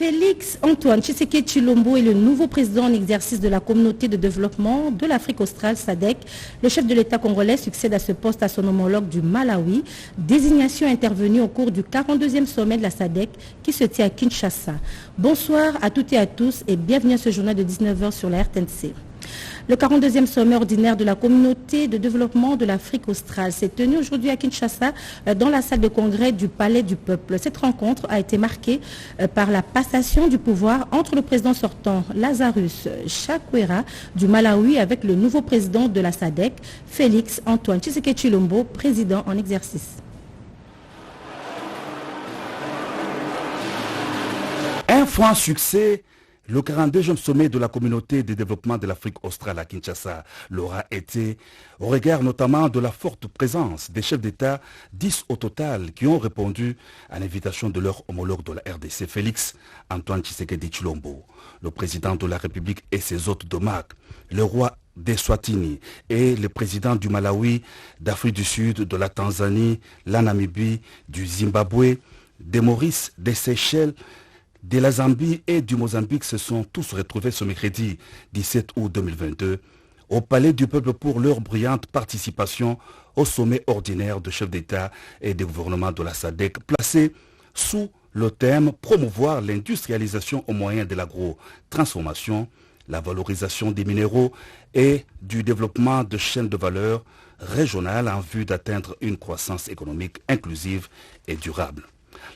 Félix Antoine Tshisekedi Tshilombo est le nouveau président en exercice de la communauté de développement de l'Afrique australe SADC. Le chef de l'État congolais succède à ce poste à son homologue du Malawi. Désignation intervenue au cours du 42e sommet de la SADC qui se tient à Kinshasa. Bonsoir à toutes et à tous et bienvenue à ce journal de 19h sur la RTNC. Le 42e sommet ordinaire de la communauté de développement de l'Afrique australe s'est tenu aujourd'hui à Kinshasa dans la salle de congrès du Palais du Peuple. Cette rencontre a été marquée par la passation du pouvoir entre le président sortant Lazarus Chakwera du Malawi avec le nouveau président de la SADC, Félix Antoine Tshisekedi Tshilombo, président en exercice. Un franc succès. Le 42e sommet de la communauté de développement de l'Afrique australe à Kinshasa l'aura été, au regard notamment de la forte présence des chefs d'État, 10 au total, qui ont répondu à l'invitation de leur homologue de la RDC, Félix Antoine Tshisekedi Tshilombo, le président de la République et ses hôtes d'Omak, le roi d'Eswatini et le président du Malawi, d'Afrique du Sud, de la Tanzanie, la Namibie, du Zimbabwe, des Maurice, des Seychelles, de la Zambie et du Mozambique se sont tous retrouvés ce mercredi 17 août 2022 au Palais du Peuple pour leur brillante participation au sommet ordinaire de chefs d'État et de gouvernement de la SADC placé sous le thème « Promouvoir l'industrialisation au moyen de l'agro-transformation, la valorisation des minéraux et du développement de chaînes de valeur régionales en vue d'atteindre une croissance économique inclusive et durable ».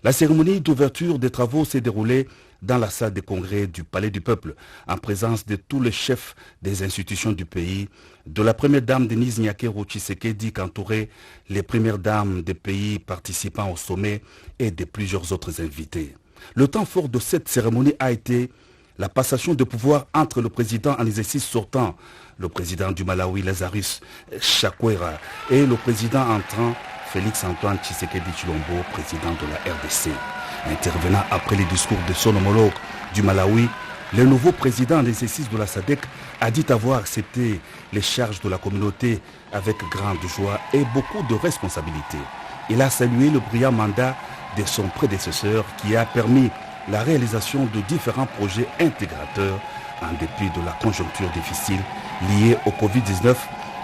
La cérémonie d'ouverture des travaux s'est déroulée dans la salle des congrès du Palais du Peuple, en présence de tous les chefs des institutions du pays, de la première dame Denise Nyakero Tshisekedi, qu'entouraient les premières dames des pays participant au sommet et de plusieurs autres invités. Le temps fort de cette cérémonie a été la passation de pouvoir entre le président en exercice sortant, le président du Malawi Lazarus Chakwera, et le président entrant Félix Antoine Tshisekedi Tshilombo, président de la RDC. Intervenant après les discours de son homologue du Malawi, le nouveau président en exercice de la SADC a dit avoir accepté les charges de la communauté avec grande joie et beaucoup de responsabilités. Il a salué le brillant mandat de son prédécesseur qui a permis la réalisation de différents projets intégrateurs en dépit de la conjoncture difficile liée au Covid-19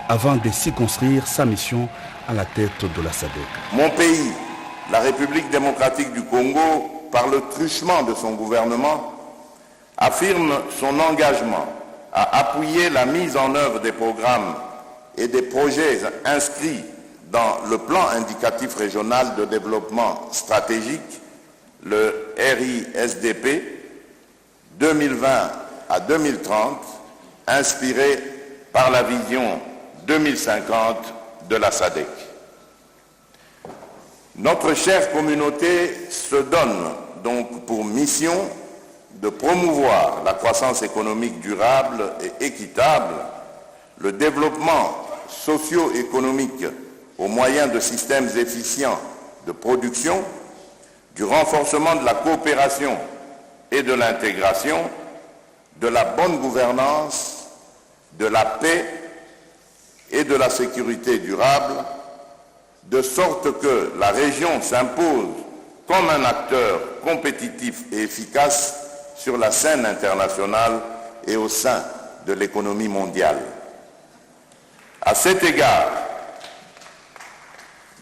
avant de circonscrire sa mission à la tête de la SADC. Mon pays, la République démocratique du Congo, par le truchement de son gouvernement, affirme son engagement à appuyer la mise en œuvre des programmes et des projets inscrits dans le plan indicatif régional de développement stratégique, le RISDP 2020 à 2030, inspiré par la vision 2050 de la SADC. Notre chère communauté se donne donc pour mission de promouvoir la croissance économique durable et équitable, le développement socio-économique au moyen de systèmes efficients de production, du renforcement de la coopération et de l'intégration, de la bonne gouvernance, de la paix et de la sécurité durable, de sorte que la région s'impose comme un acteur compétitif et efficace sur la scène internationale et au sein de l'économie mondiale. À cet égard,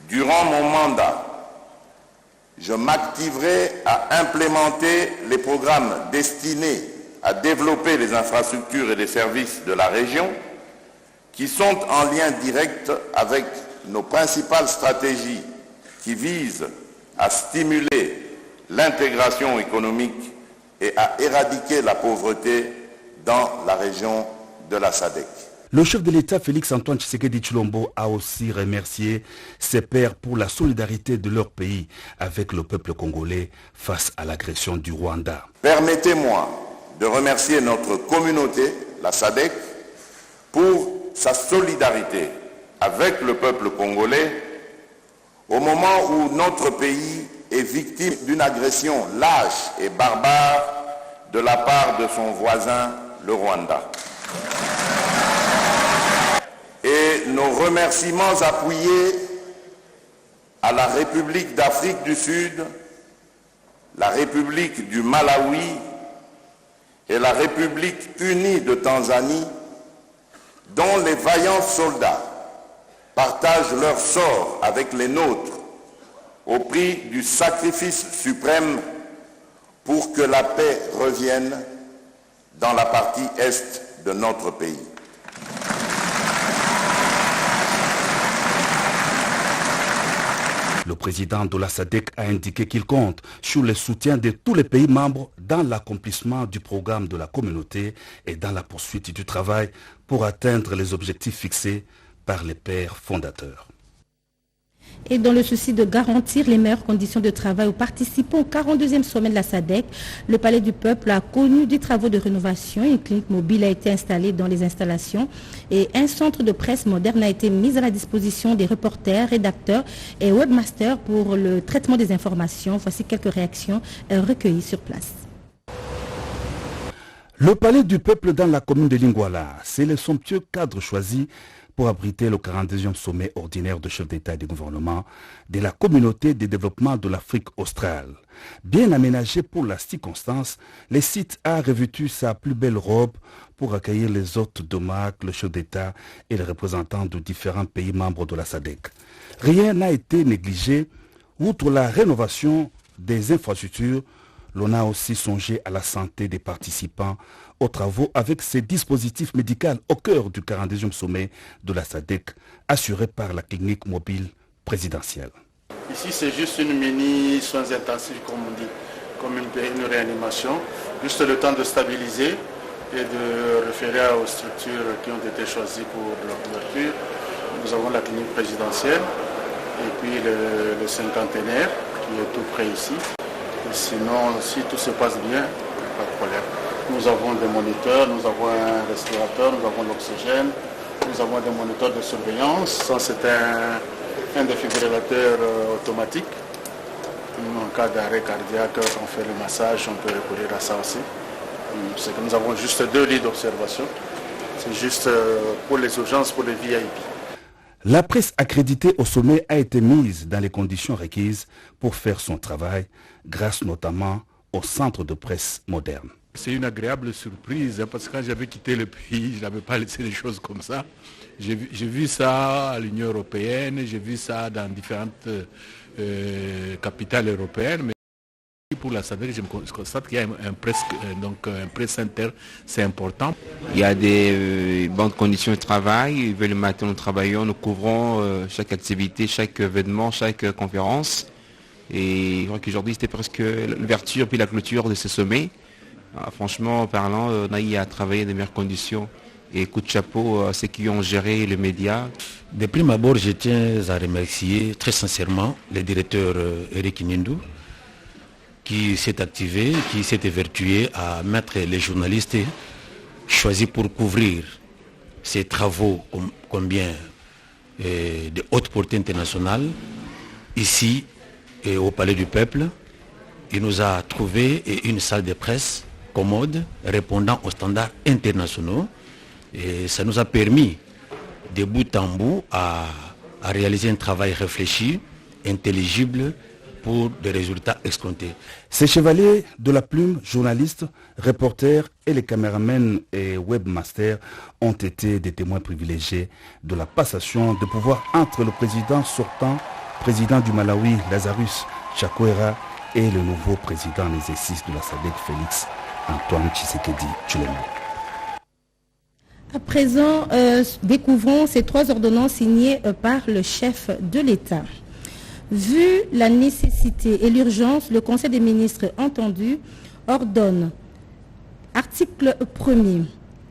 durant mon mandat, je m'activerai à implémenter les programmes destinés à développer les infrastructures et les services de la région qui sont en lien direct avec nos principales stratégies qui visent à stimuler l'intégration économique et à éradiquer la pauvreté dans la région de la SADC. Le chef de l'État Félix Antoine Tshisekedi Tshilombo a aussi remercié ses pairs pour la solidarité de leur pays avec le peuple congolais face à l'agression du Rwanda. Permettez-moi de remercier notre communauté, la SADC, pour sa solidarité avec le peuple congolais au moment où notre pays est victime d'une agression lâche et barbare de la part de son voisin, le Rwanda. Et nos remerciements appuyés à la République d'Afrique du Sud la République du Malawi et la République unie de Tanzanie, dont les vaillants soldats partagent leur sort avec les nôtres au prix du sacrifice suprême pour que la paix revienne dans la partie est de notre pays. Le président de la SADC a indiqué qu'il compte sur le soutien de tous les pays membres dans l'accomplissement du programme de la communauté et dans la poursuite du travail pour atteindre les objectifs fixés par les pères fondateurs. Et dans le souci de garantir les meilleures conditions de travail aux participants au 42e sommet de la SADC, le Palais du Peuple a connu des travaux de rénovation. Une clinique mobile a été installée dans les installations et un centre de presse moderne a été mis à la disposition des reporters, rédacteurs et webmasters pour le traitement des informations. Voici quelques réactions recueillies sur place. Le Palais du Peuple dans la commune de Lingouala, c'est le somptueux cadre choisi pour abriter le 42e sommet ordinaire de chefs d'État et de gouvernement de la communauté de développement de l'Afrique australe. Bien aménagé pour la circonstance, le site a revêtu sa plus belle robe pour accueillir les hôtes d'Omak, le chef d'État et les représentants de différents pays membres de la SADC. Rien n'a été négligé. Outre la rénovation des infrastructures, l'on a aussi songé à la santé des participants aux travaux avec ces dispositifs médicaux au cœur du 42e sommet de la SADC, assuré par la clinique mobile présidentielle. Ici, c'est juste une mini soins intensifs, comme on dit, comme une réanimation, juste le temps de stabiliser et de référer aux structures qui ont été choisies pour leur couverture. Nous avons la clinique présidentielle et puis le cinquantenaire qui est tout près ici. Et sinon, si tout se passe bien, pas de problème. Nous avons des moniteurs, nous avons un respirateur, nous avons l'oxygène, nous avons des moniteurs de surveillance. Ça, c'est un défibrillateur automatique. En cas d'arrêt cardiaque, on fait le massage, on peut recourir à ça aussi. C'est que nous avons juste 2 lits d'observation. C'est juste pour les urgences, pour les VIP. La presse accréditée au sommet a été mise dans les conditions requises pour faire son travail, grâce notamment au centre de presse moderne. C'est une agréable surprise, parce que quand j'avais quitté le pays, je n'avais pas laissé les choses comme ça. J'ai vu ça à l'Union européenne, j'ai vu ça dans différentes capitales européennes. Mais pour la SADC, je constate qu'il y a un press center, c'est important. Il y a des bonnes conditions de travail. Le matin, nous travaillons, nous couvrons chaque activité, chaque événement, chaque conférence. Et je crois qu'aujourd'hui, c'était presque l'ouverture puis la clôture de ce sommet. Franchement parlant, on a eu à travailler dans de meilleures conditions. Et coup de chapeau à ceux qui ont géré les médias. De prime abord, je tiens à remercier très sincèrement le directeur Eric Nindou, qui s'est activé, qui s'est évertué à mettre les journalistes choisis pour couvrir ces travaux combien de haute portée internationale ici au Palais du Peuple. Il nous a trouvé une salle de presse commode répondant aux standards internationaux et ça nous a permis de bout en bout à réaliser un travail réfléchi, intelligible, pour des résultats escomptés. Ces chevaliers de la plume, journalistes, reporters et les caméramens et webmasters ont été des témoins privilégiés de la passation de pouvoir entre le président sortant, président du Malawi, Lazarus Chakwera, et le nouveau président en exercice de la SADC, Félix Antoine Tshisekedi Tshilombo. À présent, découvrons ces 3 ordonnances signées par le chef de l'État. Vu la nécessité et l'urgence, le Conseil des ministres entendu ordonne, article 1er,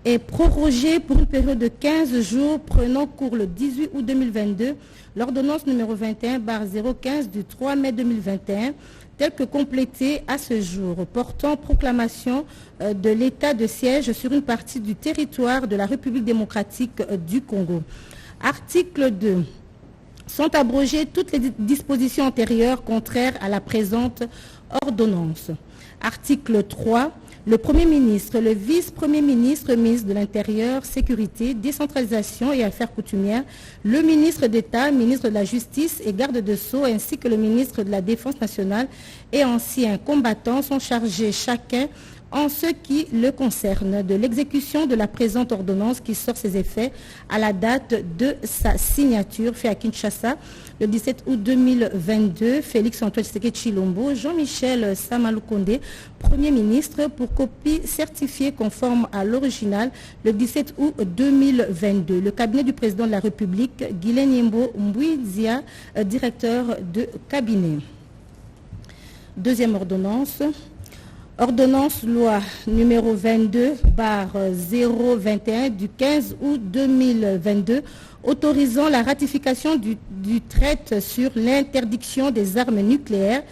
est prorogé pour une période de 15 jours prenant cours le 18 août 2022, l'ordonnance numéro 21/015 du 3 mai 2021, telle que complétée à ce jour, portant proclamation de l'état de siège sur une partie du territoire de la République démocratique du Congo. Article 2. Sont abrogées toutes les dispositions antérieures contraires à la présente ordonnance. Article 3. le Premier ministre, le vice-premier ministre, ministre de l'Intérieur, Sécurité, Décentralisation et Affaires coutumières, le ministre d'État, ministre de la Justice et garde de Sceaux, ainsi que le ministre de la Défense nationale et anciens combattants sont chargés chacun en ce qui le concerne de l'exécution de la présente ordonnance qui sort ses effets à la date de sa signature, fait à Kinshasa le 17 août 2022, Félix Antoine Tshisekedi Tshilombo, Jean-Michel Samalukonde, Premier ministre, pour copie certifiée conforme à l'original le 17 août 2022. Le cabinet du président de la République, Guilain Yembo Mbouizia, directeur de cabinet. Deuxième ordonnance. Ordonnance loi numéro 22/021 du 15 août 2022 autorisant la ratification du traité sur l'interdiction des armes nucléaires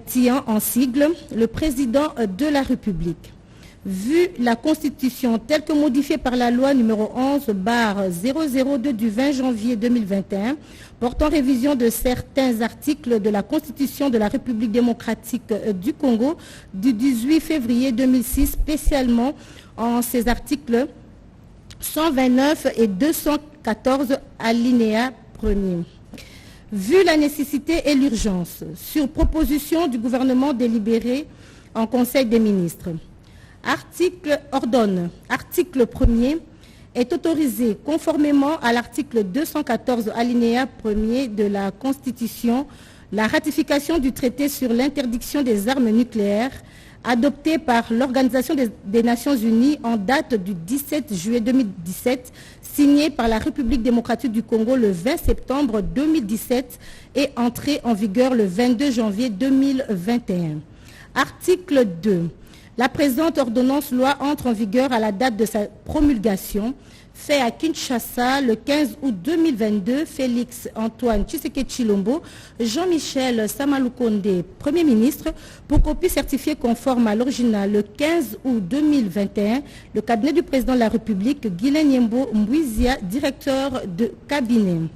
TIAN en sigle, le président de la République. Vu la Constitution telle que modifiée par la loi numéro 11/002 du 20 janvier 2021, portant révision de certains articles de la Constitution de la République démocratique du Congo du 18 février 2006, spécialement en ces articles 129 et 214 alinéa 1er. Vu la nécessité et l'urgence, sur proposition du gouvernement délibéré en Conseil des ministres, Article 1er est autorisé conformément à l'article 214 alinéa 1er de la Constitution la ratification du traité sur l'interdiction des armes nucléaires adopté par l'Organisation des Nations Unies en date du 17 juillet 2017, signé par la République démocratique du Congo le 20 septembre 2017 et entré en vigueur le 22 janvier 2021. Article 2. La présente ordonnance loi entre en vigueur à la date de sa promulgation, fait à Kinshasa le 15 août 2022, Félix Antoine Tshisekedi Tshilombo, Jean-Michel Samalukonde, Premier ministre, pour copie certifiée conforme à l'original le 15 août 2021, le cabinet du président de la République, Guilain Yembo Mbouizia, directeur de cabinet.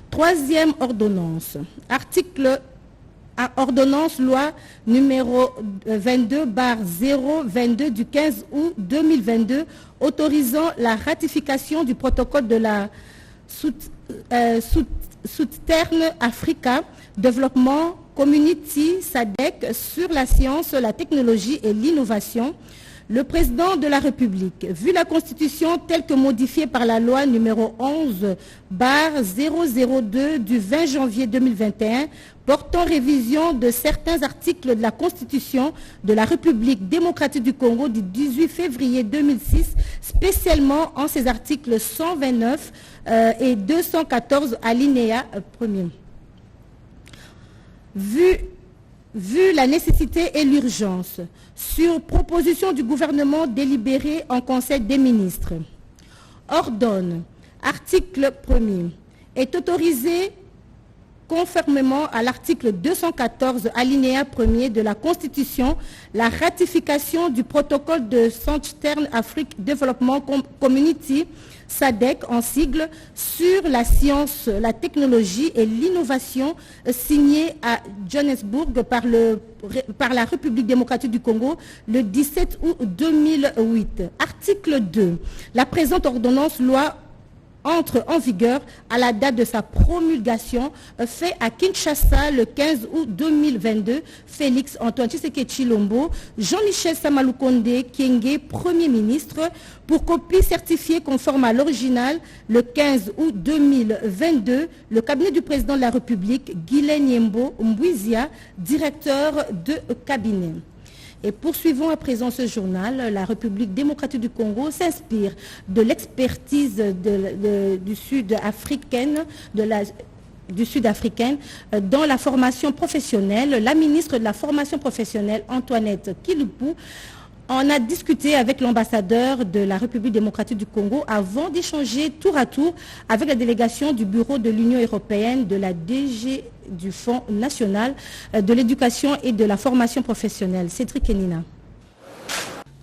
Troisième ordonnance, ordonnance loi numéro 22/022 du 15 août 2022 autorisant la ratification du protocole de la Southern Africa Development Community SADC sur la science, la technologie et l'innovation. Le président de la République, vu la Constitution telle que modifiée par la loi numéro 11/002 du 20 janvier 2021, portant révision de certains articles de la Constitution de la République démocratique du Congo du 18 février 2006, spécialement en ses articles 129 et 214 alinéa 1er. Vu la nécessité et l'urgence, sur proposition du gouvernement délibéré en Conseil des ministres, ordonne, article 1er, est autorisé conformément à l'article 214 alinéa 1er de la Constitution la ratification du protocole de Southern Africa Development Community SADC en sigle sur la science, la technologie et l'innovation signé à Johannesburg par la République démocratique du Congo le 17 août 2008. Article 2. La présente ordonnance loi entre en vigueur à la date de sa promulgation, fait à Kinshasa le 15 août 2022, Félix Antoine Tshisekedi Tshilombo, Jean-Michel Samalukonde Kyenge, Premier ministre, pour copie certifiée conforme à l'original le 15 août 2022, le cabinet du président de la République, Guilain Yembo Mbouizia, directeur de cabinet. Et poursuivons à présent ce journal. La République démocratique du Congo s'inspire de l'expertise du Sud-Africaine, dans la formation professionnelle. La ministre de la formation professionnelle, Antoinette Kilupou, en a discuté avec l'ambassadeur de la République démocratique du Congo avant d'échanger tour à tour avec la délégation du Bureau de l'Union européenne, de la DG du Fonds national de l'éducation et de la formation professionnelle. Cédric Kenina.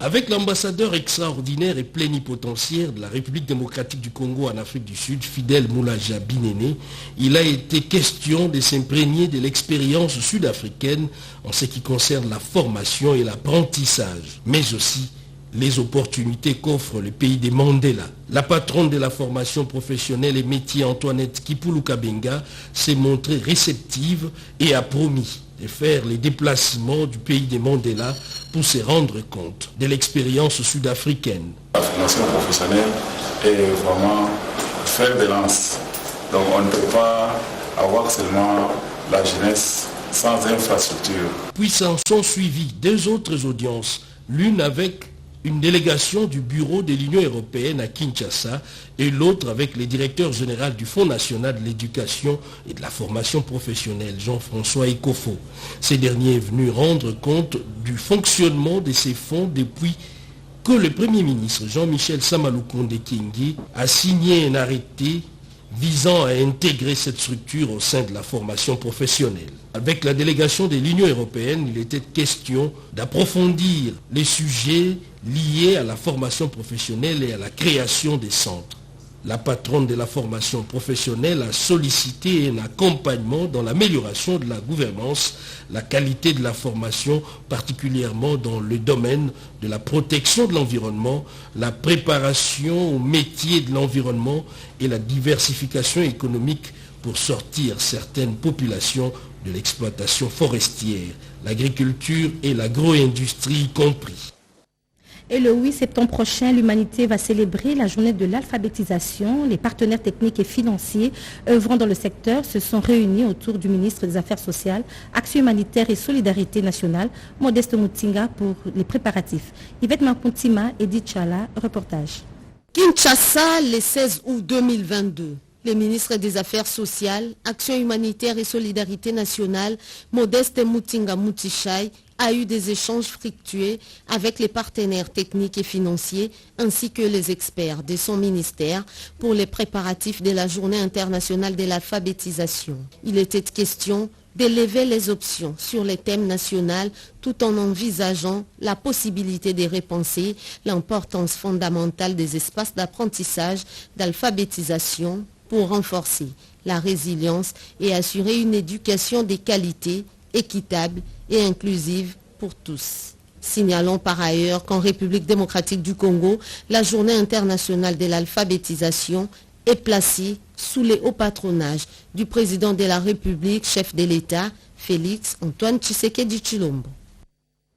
Avec l'ambassadeur extraordinaire et plénipotentiaire de la République démocratique du Congo en Afrique du Sud, Fidèle Moulaja Binene, il a été question de s'imprégner de l'expérience sud-africaine en ce qui concerne la formation et l'apprentissage, mais aussi les opportunités qu'offre le pays des Mandela. La patronne de la formation professionnelle et métier Antoinette Kipulu Kabenga s'est montrée réceptive et a promis de faire les déplacements du pays des Mandela pour se rendre compte de l'expérience sud-africaine. La formation professionnelle est vraiment fer de lance. Donc on ne peut pas avoir seulement la jeunesse sans infrastructure. Puis s'en sont suivies deux autres audiences, l'une avec une délégation du bureau de l'Union européenne à Kinshasa et l'autre avec le directeur général du Fonds national de l'éducation et de la formation professionnelle, Jean-François Ekofo. Ces derniers est venu rendre compte du fonctionnement de ces fonds depuis que le Premier ministre Jean-Michel Samaloukonde Kingi a signé un arrêté visant à intégrer cette structure au sein de la formation professionnelle. Avec la délégation de l'Union européenne, il était question d'approfondir les sujets liés à la formation professionnelle et à la création des centres. La patronne de la formation professionnelle a sollicité un accompagnement dans l'amélioration de la gouvernance, la qualité de la formation, particulièrement dans le domaine de la protection de l'environnement, la préparation au métier de l'environnement et la diversification économique pour sortir certaines populations de l'exploitation forestière, l'agriculture et l'agro-industrie y compris. Et le 8 septembre prochain, l'humanité va célébrer la journée de l'alphabétisation. Les partenaires techniques et financiers œuvrant dans le secteur se sont réunis autour du ministre des Affaires sociales, Action humanitaire et solidarité nationale, Modeste Mutinga, pour les préparatifs. Yvette Mapuntima, Edith Chala, reportage. Kinshasa, le 16 août 2022. Le ministre des Affaires sociales, Action humanitaire et solidarité nationale, Modeste Mutinga Mutichai, a eu des échanges fructueux avec les partenaires techniques et financiers ainsi que les experts de son ministère pour les préparatifs de la Journée internationale de l'alphabétisation. Il était question d'élever les options sur les thèmes nationaux tout en envisageant la possibilité de repenser l'importance fondamentale des espaces d'apprentissage d'alphabétisation pour renforcer la résilience et assurer une éducation de qualité, équitable et inclusive pour tous. Signalons par ailleurs qu'en République démocratique du Congo, la Journée internationale de l'alphabétisation est placée sous le haut patronage du président de la République, chef de l'État, Félix Antoine Tshisekedi Tshilombo.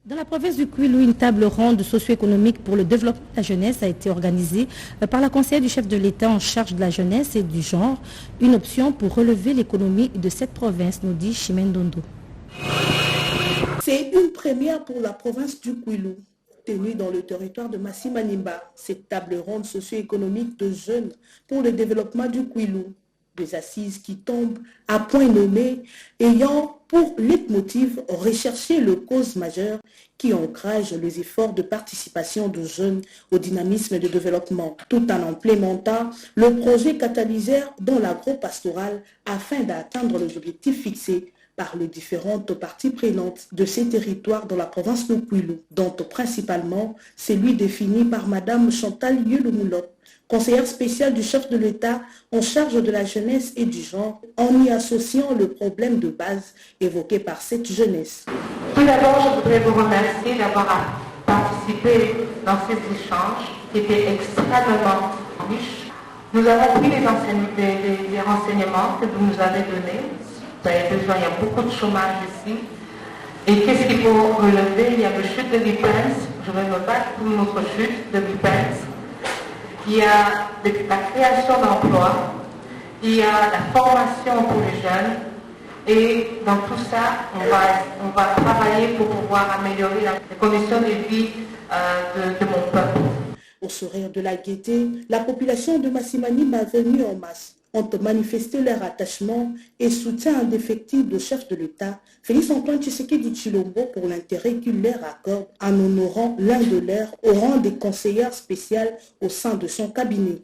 Dans la province du Kwilu, une table ronde socio-économique pour le développement de la jeunesse a été organisée par la conseillère du chef de l'État en charge de la jeunesse et du genre, une option pour relever l'économie de cette province, nous dit Chimène Dondo. C'est une première pour la province du Kwilu, tenue dans le territoire de Massi-Manimba. Cette table ronde socio-économique de jeunes pour le développement du Kwilu. Des assises qui tombent à point nommé, ayant pour leitmotiv rechercher les causes majeures qui encouragent les efforts de participation de jeunes au dynamisme de développement, tout en implémentant le projet catalyseur dans l'agro-pastoral afin d'atteindre les objectifs fixés par les différentes parties prenantes de ces territoires dans la province de Kwilu, dont principalement celui défini par Madame Chantal Yulumulot, conseillère spéciale du chef de l'État en charge de la jeunesse et du genre, en y associant le problème de base évoqué par cette jeunesse. Tout d'abord, je voudrais vous remercier d'avoir participé dans ces échanges qui étaient extrêmement riches. Nous avons pris les renseignements que vous nous avez donnés. Vous avez besoin, il y a beaucoup de chômage ici. Et qu'est-ce qu'il faut relever? Il y a le chute de l'IPENS. Je vais me battre pour notre chute de l'IPENS. Il y a la création d'emplois, il y a la formation pour les jeunes, et dans tout ça, on va travailler pour pouvoir améliorer les conditions de vie de mon peuple. Au sourire de la gaieté, la population de Massi-Manimba venue en masse ont manifesté leur attachement et soutien indéfectible au chef de l'État, Félix Antoine Tshisekedi Tshilombo, pour l'intérêt qu'il leur accorde en honorant l'un de leurs au rang des conseillères spéciales au sein de son cabinet.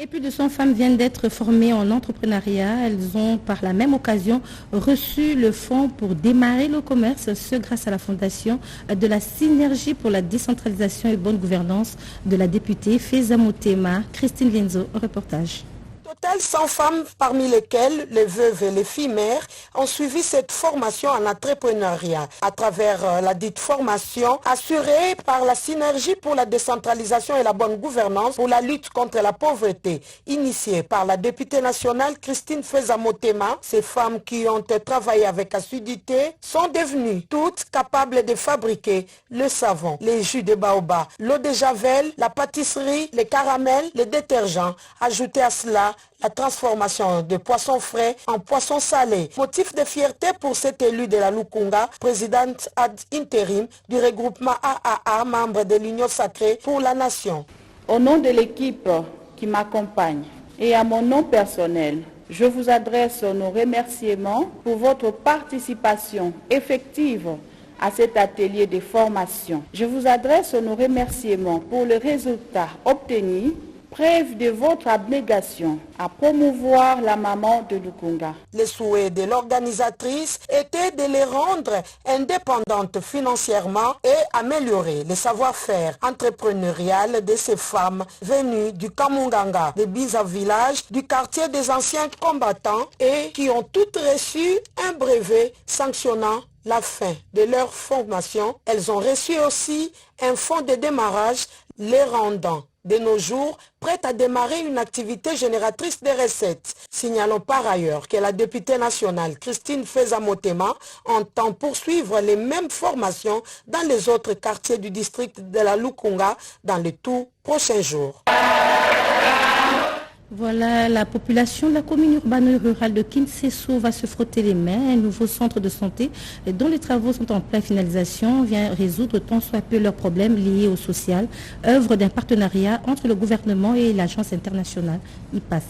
Et plus de 100 femmes viennent d'être formées en entrepreneuriat. Elles ont par la même occasion reçu le fonds pour démarrer le commerce, ce grâce à la fondation de la Synergie pour la décentralisation et bonne gouvernance de la députée Feza Motema. Christine Lenzo, reportage. Total 100 femmes, parmi lesquelles les veuves et les filles mères, ont suivi cette formation en entrepreneuriat. À travers la dite formation, assurée par la Synergie pour la décentralisation et la bonne gouvernance pour la lutte contre la pauvreté, initiée par la députée nationale Christine Feza Motema, ces femmes qui ont travaillé avec assiduité sont devenues toutes capables de fabriquer le savon, les jus de baobab, l'eau de javel, la pâtisserie, les caramels, les détergents. Ajoutez à cela la transformation de poissons frais en poissons salés. Motif de fierté pour cet élu de la Lukunga, présidente ad intérim du regroupement AAA, membre de l'Union sacrée pour la nation. Au nom de l'équipe qui m'accompagne et à mon nom personnel, je vous adresse nos remerciements pour votre participation effective à cet atelier de formation. Je vous adresse nos remerciements pour le résultat obtenu, preuve de votre abnégation à promouvoir la maman de Lukunga. Le souhait de l'organisatrice était de les rendre indépendantes financièrement et améliorer le savoir-faire entrepreneurial de ces femmes venues du Kamunganga, des Biza villages, du quartier des anciens combattants et qui ont toutes reçu un brevet sanctionnant la fin de leur formation. Elles ont reçu aussi un fonds de démarrage les rendant de nos jours prête à démarrer une activité génératrice de recettes. Signalons par ailleurs que la députée nationale Christine Feza Motema entend poursuivre les mêmes formations dans les autres quartiers du district de la Lukunga dans les tout prochains jours. Voilà, la population de la commune urbaine et rurale de Kinseso va se frotter les mains. Un nouveau centre de santé dont les travaux sont en pleine finalisation vient résoudre tant soit peu leurs problèmes liés au social, œuvre d'un partenariat entre le gouvernement et l'agence internationale IPAS.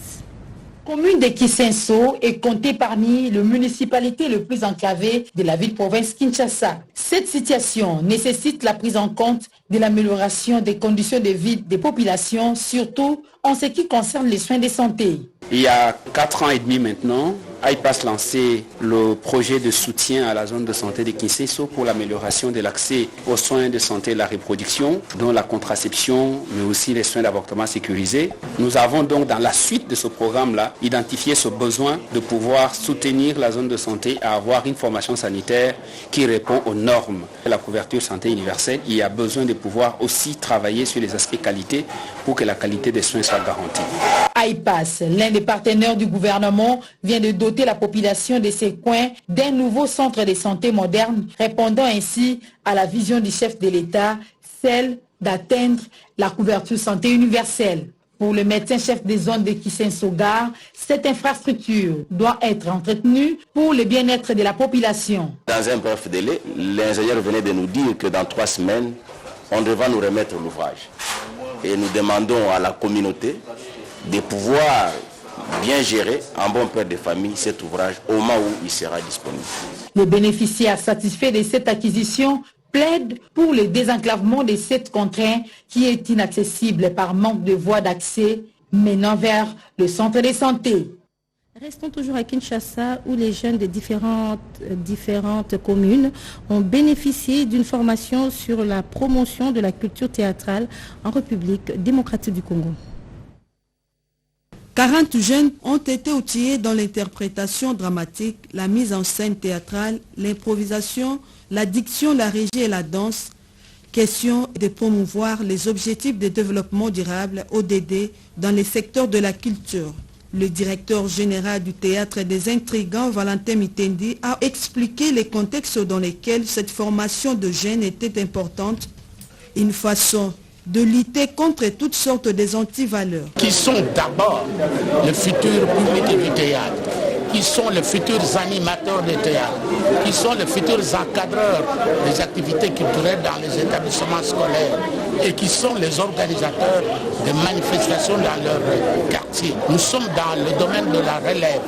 Commune de Kisenso est comptée parmi les municipalités les plus enclavées de la ville-province Kinshasa. Cette situation nécessite la prise en compte de l'amélioration des conditions de vie des populations, surtout en ce qui concerne les soins de santé. Il y a 4 ans et demi maintenant, IPAS lancé le projet de soutien à la zone de santé de Kinseso pour l'amélioration de l'accès aux soins de santé et la reproduction, dont la contraception, mais aussi les soins d'avortement sécurisés. Nous avons donc dans la suite de ce programme-là identifié ce besoin de pouvoir soutenir la zone de santé à avoir une formation sanitaire qui répond aux normes de la couverture santé universelle. Il y a besoin de pouvoir aussi travailler sur les aspects qualité pour que la qualité des soins soit garantie. IPAS, l'un des partenaires du gouvernement, vient de doter la population de ces coins d'un nouveau centre de santé moderne, répondant ainsi à la vision du chef de l'État, celle d'atteindre la couverture santé universelle. Pour le médecin-chef des zones de Kisenso-Gare, cette infrastructure doit être entretenue pour le bien-être de la population. Dans un bref délai, l'ingénieur venait de nous dire que dans 3 semaines, on devra nous remettre l'ouvrage. Et nous demandons à la communauté de pouvoir bien gérer en bon père de famille cet ouvrage au moment où il sera disponible. Les bénéficiaires satisfaits de cette acquisition plaident pour le désenclavement de cette contrainte qui est inaccessible par manque de voies d'accès menant vers le centre de santé. Restons toujours à Kinshasa où les jeunes de différentes communes ont bénéficié d'une formation sur la promotion de la culture théâtrale en République démocratique du Congo. 40 jeunes ont été outillés dans l'interprétation dramatique, la mise en scène théâtrale, l'improvisation, la diction, la régie et la danse. Question de promouvoir les objectifs de développement durable ODD dans les secteurs de la culture. Le directeur général du théâtre des intrigants, Valentin Mitendi, a expliqué les contextes dans lesquels cette formation de jeunes était importante. Une façon de lutter contre toutes sortes des antivaleurs. Qui sont d'abord le futur public du théâtre, qui sont les futurs animateurs de théâtre, qui sont les futurs encadreurs des activités culturelles dans les établissements scolaires et qui sont les organisateurs de manifestations dans leur quartier. Nous sommes dans le domaine de la relève.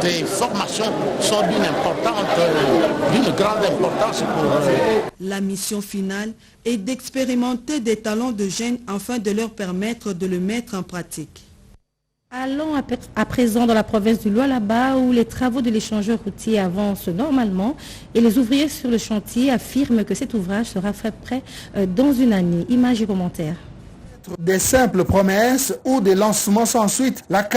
Les formations sont d'une grande importance pour eux. La mission finale est d'expérimenter des talents de jeunes afin de leur permettre de le mettre en pratique. Allons à présent dans la province du Lualaba où les travaux de l'échangeur routier avancent normalement et les ouvriers sur le chantier affirment que cet ouvrage sera fait prêt dans une année. Images et commentaires. Des simples promesses ou des lancements sans suite. La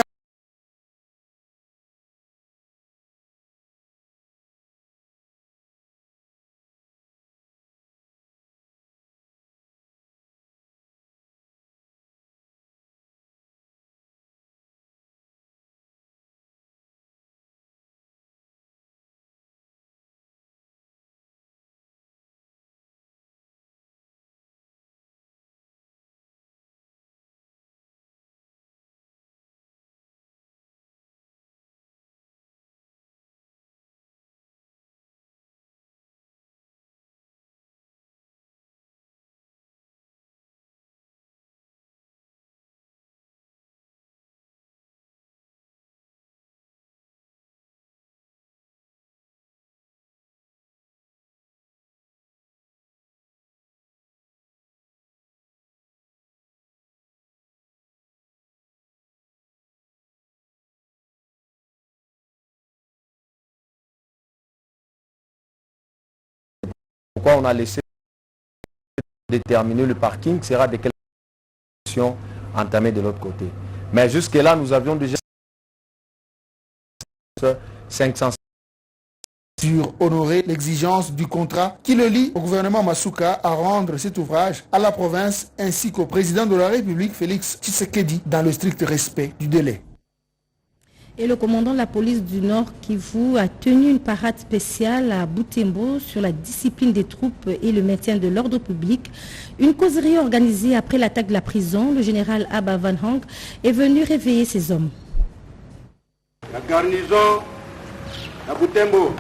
Pourquoi on a laissé déterminer le parking sera de quelle condition entamée de l'autre côté. Mais jusque-là, nous avions déjà 500 sur honorer l'exigence du contrat qui le lie au gouvernement Masuka à rendre cet ouvrage à la province ainsi qu'au président de la République Félix Tshisekedi dans le strict respect du délai. Et le commandant de la police du Nord Kivu a tenu une parade spéciale à Butembo sur la discipline des troupes et le maintien de l'ordre public. Une causerie organisée après l'attaque de la prison. Le général Abba Van Hang est venu réveiller ses hommes. La garnison à Butembo.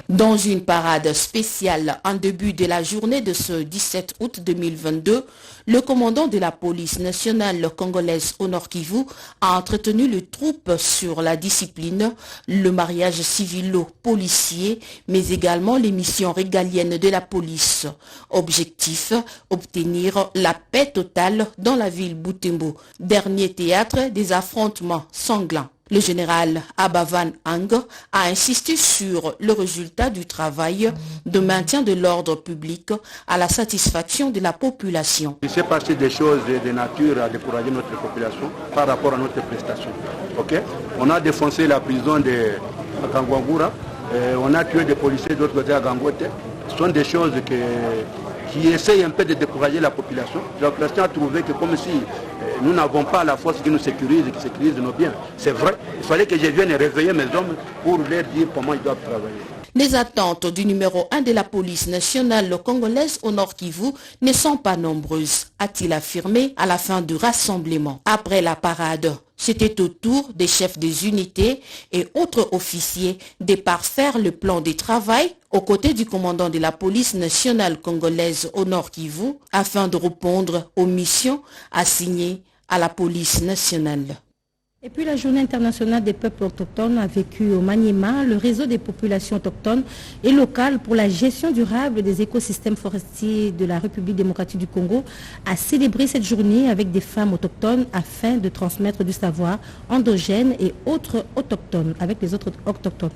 Dans une parade spéciale en début de la journée de ce 17 août 2022, le commandant de la police nationale congolaise au Nord Kivu a entretenu les troupes sur la discipline, le mariage civilo-policier, mais également les missions régaliennes de la police. Objectif, obtenir la paix totale dans la ville Butembo, dernier théâtre des affrontements sanglants. Le général Abba Van Hang a insisté sur le résultat du travail de maintien de l'ordre public à la satisfaction de la population. Il s'est passé des choses de nature à décourager notre population par rapport à notre prestation. Okay? On a défoncé la prison de Kangwangura, on a tué des policiers d'autre côté à Gangote. Ce sont des choses qui essayent un peu de décourager la population. La population a trouvé que comme si nous n'avons pas la force qui nous sécurise et qui sécurise nos biens. C'est vrai, il fallait que je vienne réveiller mes hommes pour leur dire comment ils doivent travailler. Les attentes du numéro 1 de la police nationale congolaise au Nord Kivu ne sont pas nombreuses, a-t-il affirmé à la fin du rassemblement. Après la parade, c'était au tour des chefs des unités et autres officiers de parfaire le plan de travail aux côtés du commandant de la police nationale congolaise au Nord Kivu afin de répondre aux missions assignées à la police nationale. Et puis la journée internationale des peuples autochtones a vécu au Maniema, le réseau des populations autochtones et locales pour la gestion durable des écosystèmes forestiers de la République démocratique du Congo a célébré cette journée avec des femmes autochtones afin de transmettre du savoir endogène et autres autochtones avec les autres autochtones.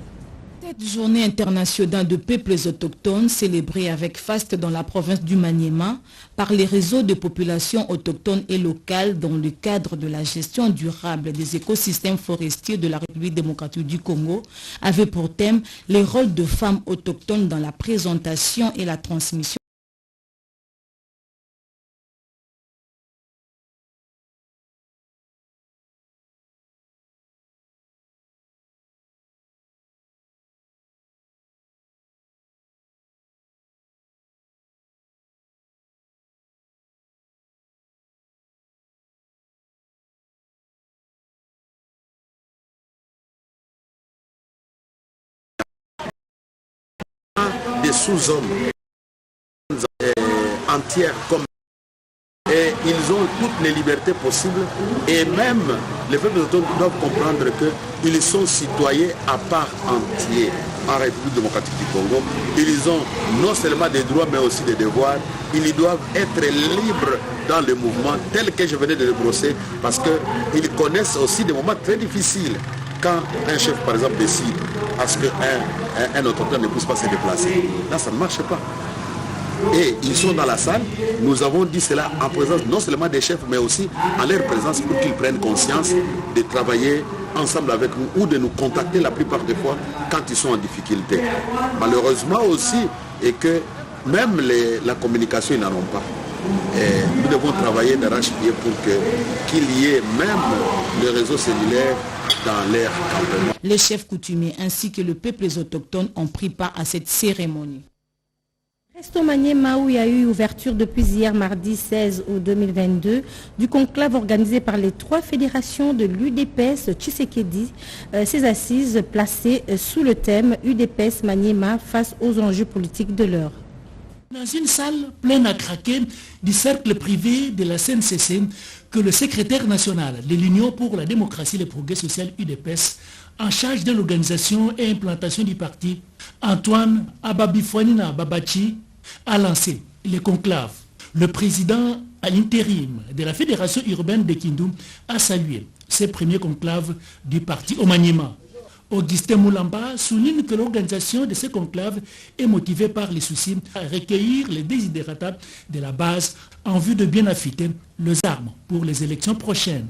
Cette journée internationale de peuples autochtones célébrée avec faste dans la province du Maniema par les réseaux de populations autochtones et locales dans le cadre de la gestion durable des écosystèmes forestiers de la République démocratique du Congo avait pour thème les rôles de femmes autochtones dans la présentation et la transmission. Des sous-hommes entières comme et ils ont toutes les libertés possibles et même les peuples autochtones doivent comprendre qu'ils sont citoyens à part entière. en République démocratique du Congo, ils ont non seulement des droits mais aussi des devoirs. Ils doivent être libres dans le mouvement tel que je venais de le brosser, parce qu'ils connaissent aussi des moments très difficiles. Quand un chef, par exemple, décide à ce qu'un autochtone ne puisse pas se déplacer, là, ça ne marche pas. Et ils sont dans la salle, nous avons dit cela en présence non seulement des chefs, mais aussi en leur présence pour qu'ils prennent conscience de travailler ensemble avec nous ou de nous contacter la plupart des fois quand ils sont en difficulté. Malheureusement aussi, et que même la communication, ils n'en ont pas. Et nous devons travailler d'arrache-pied pour qu'il y ait même le réseau cellulaire dans l'air campement. Les chefs coutumiers ainsi que le peuple autochtone ont pris part à cette cérémonie. Reste au Maniema où il y a eu ouverture depuis hier mardi 16 août 2022 du conclave organisé par les 3 fédérations de l'UDPS Tshisekedi. Ces assises placées sous le thème UDPS Maniema face aux enjeux politiques de l'heure. Dans une salle pleine à craquer du cercle privé de la CNCC que le secrétaire national de l'Union pour la démocratie et le progrès social UDPS en charge de l'organisation et implantation du parti, Antoine Ababifouanina Babachi, a lancé les conclaves. Le président à l'intérim de la Fédération urbaine de Kindu a salué ces premiers conclaves du parti au Maniema. Augustin Moulamba souligne que l'organisation de ces conclaves est motivée par les soucis à recueillir les désidératas de la base en vue de bien affûter les armes pour les élections prochaines.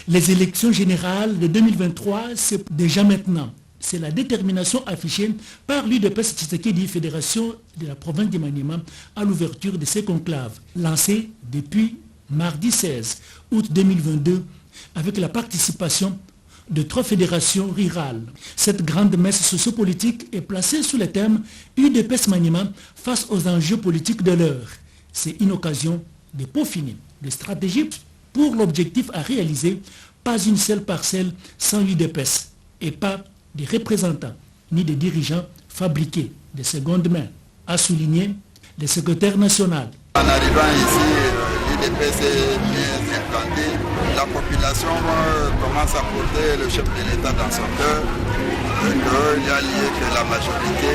Les élections générales de 2023, c'est déjà maintenant. C'est la détermination affichée par l'UDPS Tshisekedi, fédération de la province du Maniema, à l'ouverture de ces conclaves, lancés depuis mardi 16 août 2022, avec la participation de 3 fédérations rurales. Cette grande messe sociopolitique est placée sous le thème UDPS Maniema face aux enjeux politiques de l'heure. C'est une occasion de peaufiner des stratégies pour l'objectif à réaliser, pas une seule parcelle sans UDPS et pas des représentants ni des dirigeants fabriqués de seconde main, a souligné le secrétaire national. En arrivant ici, l'UDPS est bien implanté. La population commence à porter le chef de l'État dans son cœur. Il y a lieu que la majorité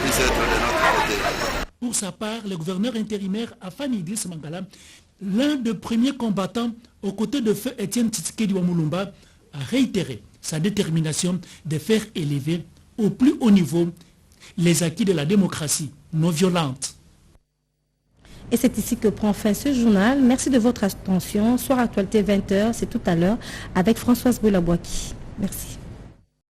puisse être de notre côté. Pour sa part, le gouverneur intérimaire Afani Idriss Mangala, l'un des premiers combattants aux côtés de feu Étienne Tshisekedi Wamulumba, a réitéré sa détermination de faire élever au plus haut niveau les acquis de la démocratie non violente. Et c'est ici que prend fin ce journal. Merci de votre attention. Soir Actualité 20h, c'est tout à l'heure avec Françoise Boulabouaki. Merci.